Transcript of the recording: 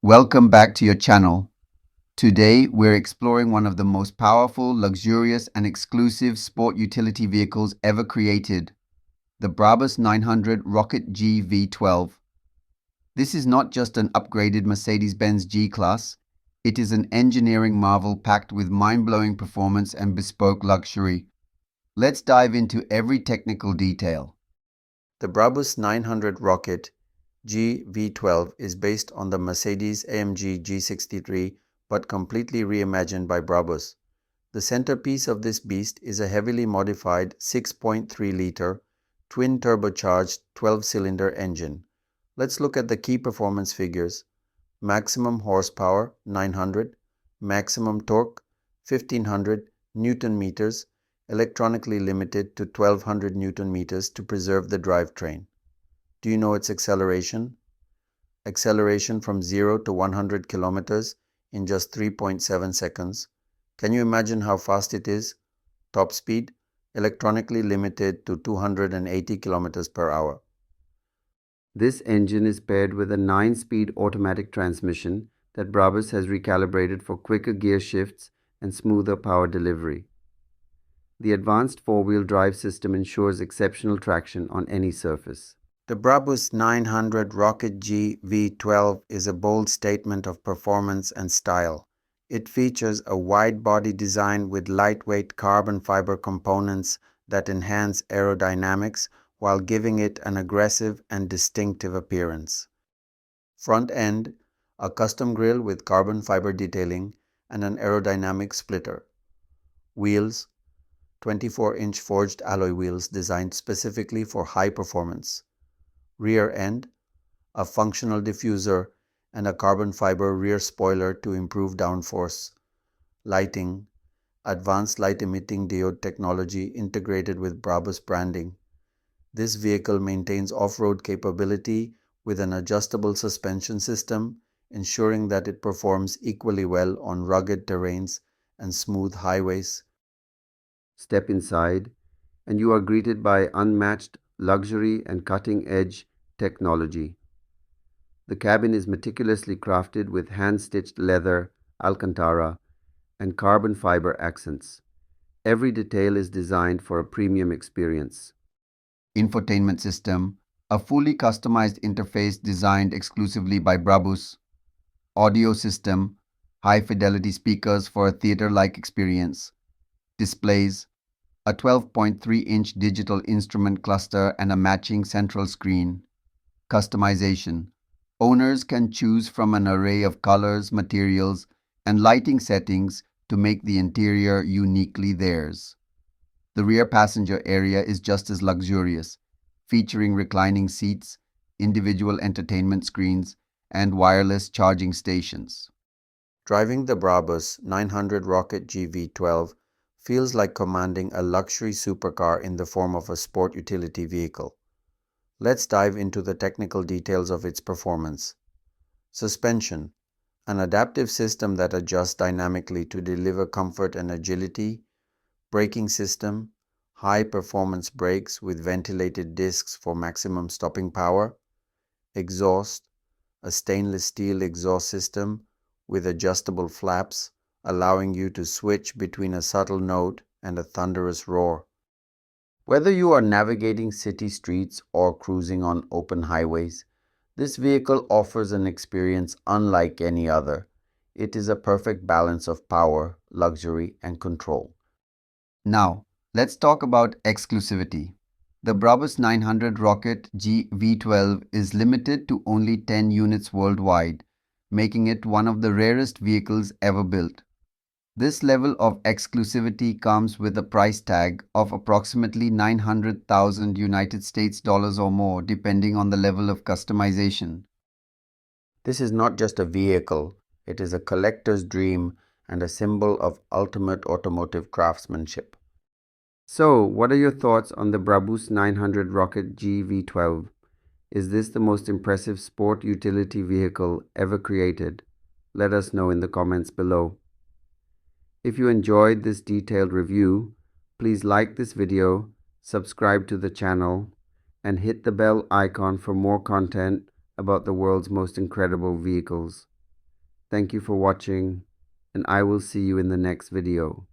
Welcome back to your channel. Today, we're exploring one of the most powerful, luxurious, and exclusive sport utility vehicles ever created, the Brabus 900 Rocket G V12. This is not just an upgraded Mercedes-Benz G-Class, it is an engineering marvel packed with mind-blowing performance and bespoke luxury. Let's dive into every technical detail. The Brabus 900 Rocket G V12 is based on the Mercedes-AMG G63 but completely reimagined by Brabus. The centerpiece of this beast is a heavily modified 6.3-liter twin-turbocharged 12-cylinder engine. Let's look at the key performance figures. Maximum horsepower 900, maximum torque 1500 Newton meters, electronically limited to 1200 Newton meters to preserve the drivetrain. Do you know its acceleration? Acceleration from 0 to 100 kilometers in just 3.7 seconds. Can you imagine how fast it is? Top speed, electronically limited to 280 kilometers per hour. This engine is paired with a 9-speed automatic transmission that Brabus has recalibrated for quicker gear shifts and smoother power delivery. The advanced four-wheel drive system ensures exceptional traction on any surface. The Brabus 900 Rocket G V12 is a bold statement of performance and style. It features a wide-body design with lightweight carbon fiber components that enhance aerodynamics while giving it an aggressive and distinctive appearance. Front end, a custom grille with carbon fiber detailing and an aerodynamic splitter. Wheels, 24-inch forged alloy wheels designed specifically for high performance. Rear end, a functional diffuser and a carbon fiber rear spoiler to improve downforce. Lighting, advanced light emitting diode technology integrated with Brabus branding. This vehicle maintains off-road capability with an adjustable suspension system, ensuring that it performs equally well on rugged terrains and smooth highways. Step inside, and you are greeted by unmatched luxury and cutting-edge technology. The cabin is meticulously crafted with hand-stitched leather, alcantara, and carbon fiber accents. Every detail is designed for a premium experience. Infotainment system, a fully customized interface designed exclusively by Brabus. Audio system, high-fidelity speakers for a theater-like experience. Displays, a 12.3-inch digital instrument cluster and a matching central screen. Customization. Owners can choose from an array of colors, materials, and lighting settings to make the interior uniquely theirs. The rear passenger area is just as luxurious, featuring reclining seats, individual entertainment screens, and wireless charging stations. Driving the Brabus 900 Rocket G V12 feels like commanding a luxury supercar in the form of a sport utility vehicle. Let's dive into the technical details of its performance. Suspension, an adaptive system that adjusts dynamically to deliver comfort and agility. Braking system, high-performance brakes with ventilated discs for maximum stopping power. Exhaust, a stainless steel exhaust system with adjustable flaps, allowing you to switch between a subtle note and a thunderous roar. Whether you are navigating city streets or cruising on open highways, this vehicle offers an experience unlike any other. It is a perfect balance of power, luxury, and control. Now, let's talk about exclusivity. The Brabus 900 Rocket G V12 is limited to only 10 units worldwide, making it one of the rarest vehicles ever built. This level of exclusivity comes with a price tag of approximately 900,000 United States dollars or more, depending on the level of customization. This is not just a vehicle, it is a collector's dream and a symbol of ultimate automotive craftsmanship. So, what are your thoughts on the Brabus 900 Rocket G V12? Is this the most impressive sport utility vehicle ever created? Let us know in the comments below. If you enjoyed this detailed review, please like this video, subscribe to the channel, and hit the bell icon for more content about the world's most incredible vehicles. Thank you for watching, and I will see you in the next video.